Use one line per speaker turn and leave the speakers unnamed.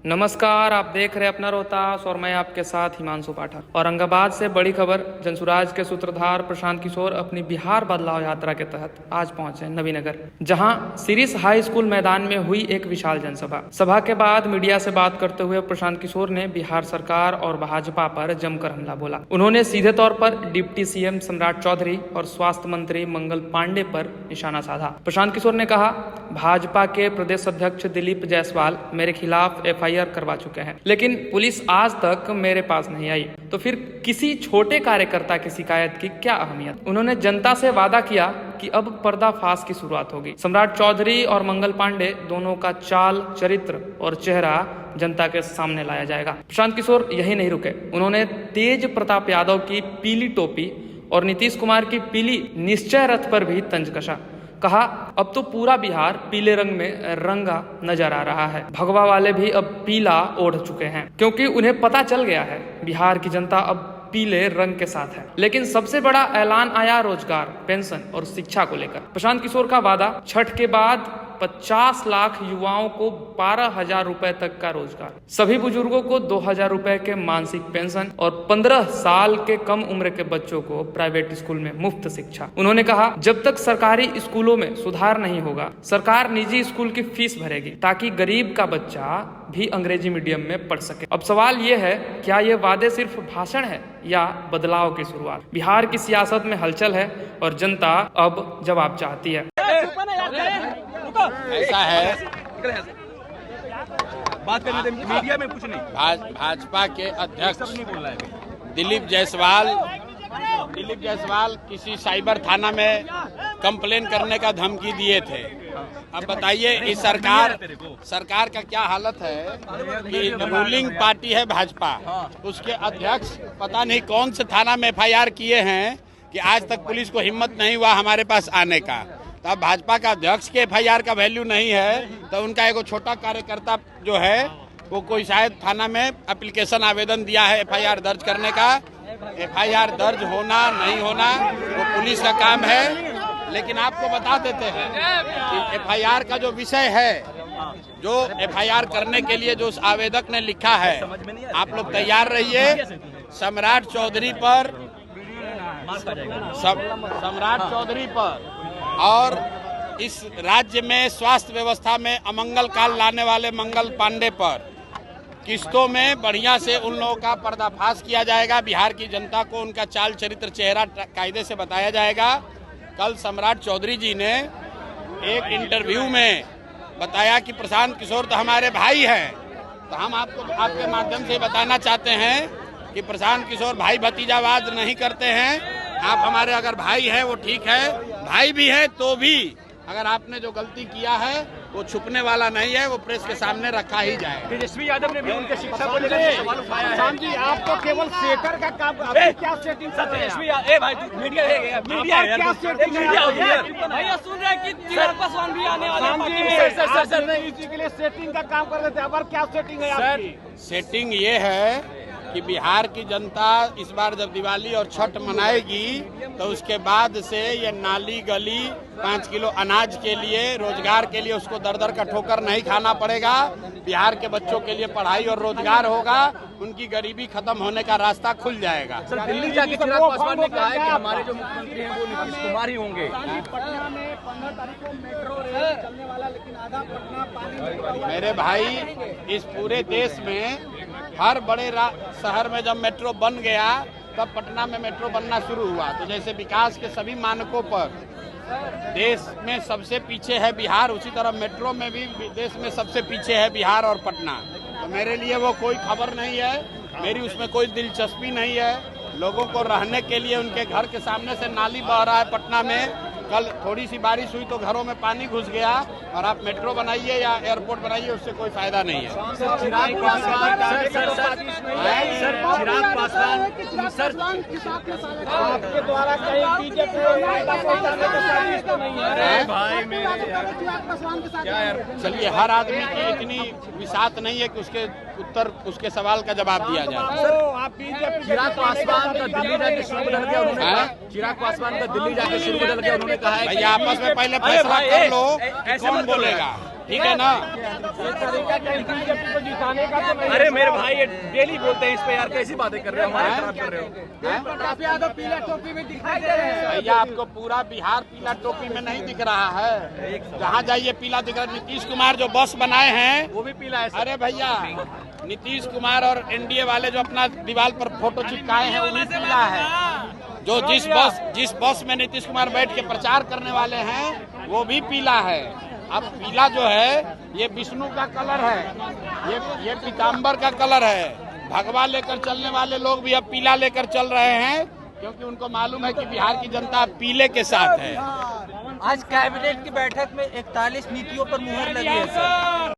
नमस्कार, आप देख रहे अपना रोहतास और मैं आपके साथ हिमांशु पाठक। औरंगाबाद से बड़ी खबर। जनसुराज के सूत्रधार प्रशांत किशोर अपनी बिहार बदलाव यात्रा के तहत आज पहुंचे नवीनगर, जहां सिरिस हाई स्कूल मैदान में हुई एक विशाल जनसभा। सभा के बाद मीडिया से बात करते हुए प्रशांत किशोर ने बिहार सरकार और भाजपा पर जमकर हमला बोला। उन्होंने सीधे तौर पर डिप्टी सीएम सम्राट चौधरी और स्वास्थ्य मंत्री मंगल पांडे पर निशाना साधा। प्रशांत किशोर ने कहा, भाजपा के प्रदेश अध्यक्ष दिलीप जायसवाल मेरे खिलाफ FIR करवा चुके हैं, लेकिन पुलिस आज तक मेरे पास नहीं आई, तो फिर किसी छोटे कार्यकर्ता की शिकायत की क्या अहमियत। उन्होंने जनता से वादा किया कि अब पर्दाफाश की शुरुआत होगी। सम्राट चौधरी और मंगल पांडे दोनों का चाल, चरित्र और चेहरा जनता के सामने लाया जाएगा। प्रशांत किशोर यही नहीं रुके, उन्होंने तेज प्रताप यादव की पीली टोपी और नीतीश कुमार की पीली निश्चय रथ पर भी तंज कसा। कहा, अब तो पूरा बिहार पीले रंग में रंगा नजर आ रहा है। भगवा वाले भी अब पीला ओढ़ चुके हैं, क्योंकि उन्हें पता चल गया है बिहार की जनता अब पीले रंग के साथ है। लेकिन सबसे बड़ा ऐलान आया रोजगार, पेंशन और शिक्षा को लेकर। प्रशांत किशोर का वादा, छठ के बाद 50 लाख युवाओं को 12,000 रुपए तक का रोजगार, सभी बुजुर्गों को 2,000 रुपए के मानसिक पेंशन और 15 साल के कम उम्र के बच्चों को प्राइवेट स्कूल में मुफ्त शिक्षा। उन्होंने कहा, जब तक सरकारी स्कूलों में सुधार नहीं होगा, सरकार निजी स्कूल की फीस भरेगी, ताकि गरीब का बच्चा भी अंग्रेजी मीडियम में पढ़ सके। अब सवाल ये है, क्या ये वादे सिर्फ भाषण है या बदलाव की शुरुआत। बिहार की सियासत में हलचल है और जनता अब जवाब चाहती है।
ऐसा है,
बात करने दे, मीडिया में कुछ नहीं।
भाजपा के अध्यक्ष दिलीप जायसवाल किसी साइबर थाना में कंप्लेन करने का धमकी दिए थे। अब बताइए, इस सरकार का क्या हालत है कि रूलिंग पार्टी है भाजपा, उसके अध्यक्ष पता नहीं कौन से थाना में FIR किए हैं कि आज तक पुलिस को हिम्मत नहीं हुआ हमारे पास आने का। तो अब भाजपा का अध्यक्ष के FIR का वैल्यू नहीं है, तो उनका एक छोटा कार्यकर्ता जो है वो कोई शायद थाना में एप्लीकेशन आवेदन दिया है FIR दर्ज करने का। FIR दर्ज होना नहीं होना वो पुलिस का काम है। लेकिन आपको बता देते हैं कि FIR का जो विषय है, जो FIR करने के लिए जो उस आवेदक ने लिखा है, आप लोग तैयार रहिए। सम्राट चौधरी पर और इस राज्य में स्वास्थ्य व्यवस्था में अमंगल काल लाने वाले मंगल पांडे पर किस्तों में बढ़िया से उन लोगों का पर्दाफाश किया जाएगा। बिहार की जनता को उनका चाल, चरित्र, चेहरा कायदे से बताया जाएगा। कल सम्राट चौधरी जी ने एक इंटरव्यू में बताया कि प्रशांत किशोर तो हमारे भाई हैं, तो हम आपको आपके माध्यम से बताना चाहते हैं कि प्रशांत किशोर भाई भतीजावाद नहीं करते हैं। आप हमारे अगर भाई हैं वो ठीक है, भाई भी है तो भी अगर आपने जो गलती किया है वो छुपने वाला नहीं है, वो प्रेस के सामने रखा ही जाए।
तेजस्वी यादव ने भी उनके शिक्षा को लेकर सवाल उठाया है। जी, आप तो केवल सेटर का काम, अभी क्या सेटिंग कर रहे हैं? तेजस्वी, ए भाई मीडिया है, मीडिया है, क्या सेटिंग है? भैया सुन रहे हैं कि चिराग पासवान भी आने वाले हैं। सर नहीं, इसी के लिए सेटिंग का काम कर रहे थे, अब क्या सेटिंग है आपकी?
सेटिंग ये है कि बिहार की जनता इस बार जब दिवाली और छठ मनाएगी तो उसके बाद से ये नाली गली 5 किलो अनाज के लिए, रोजगार के लिए उसको दर दर का ठोकर नहीं खाना पड़ेगा। बिहार के बच्चों के लिए पढ़ाई और रोजगार होगा, उनकी गरीबी खत्म होने का रास्ता खुल जाएगा।
सर, दिल्ली जाके चिराग पासवान ने कहा है कि हमारे जो मुख्यमंत्री हैं वो नीतीश कुमार ही होंगे। पटना में 15 तारीख को मेट्रो रेल चलने वाला, लेकिन आधा पटना पानी।
मेरे भाई, इस पूरे देश में हर बड़े शहर में जब मेट्रो बन गया तब पटना में मेट्रो बनना शुरू हुआ। तो जैसे विकास के सभी मानकों पर देश में सबसे पीछे है बिहार, उसी तरह मेट्रो में भी देश में सबसे पीछे है बिहार और पटना। तो मेरे लिए वो कोई खबर नहीं है, मेरी उसमें कोई दिलचस्पी नहीं है। लोगों को रहने के लिए उनके घर के सामने से नाली बह रहा है पटना में। कल थोड़ी सी बारिश हुई तो घरों में पानी घुस गया, और आप मेट्रो बनाइए या एयरपोर्ट बनाइए, उससे कोई फायदा नहीं है।
चिराग पासवान आपके द्वारा कहीं बीजेपी
चलिए, हर आदमी की इतनी विसात नहीं है कि उसके उत्तर, उसके सवाल का जवाब दिया जाए।
चिराग पासवान का दिल्ली जाके शुरू बदल गया उन्होंने, चिराग पासवान का दिल्ली जाके शुरू बदल गया उन्होंने कहा है
भैया आपस में पहले फैसला कर लो कौन बोलेगा। ठीक है ना।
बीजेपी को जिताने का तो अरे मेरे भाई ये डेली बोलते हैं इस पे यार, कैसी बातें कर रहे हो, हमारे खराब कर रहे हो। प्रताप यादव पीला टोपी में दिखाई दे रहे हैं।
भैया आपको पूरा बिहार पीला टोपी में नहीं दिख रहा है, जहाँ जाइए पीला दिख रहा है। नीतीश कुमार जो बस बनाए हैं
वो भी पीला है।
अरे भैया नीतीश कुमार और एनडीए वाले जो अपना दीवार पर फोटो चिपकाए हैं वो भी पीला है। जो जिस बस में नीतीश कुमार बैठ के प्रचार करने वाले हैं वो भी पीला है। अब पीला जो है ये विष्णु का कलर है, ये पीताम्बर का कलर है। भगवा लेकर चलने वाले लोग भी अब पीला लेकर चल रहे हैं, क्योंकि उनको मालूम है कि बिहार की जनता पीले के साथ है।
आज कैबिनेट की बैठक में 41 नीतियों पर मुहर लगी है सर।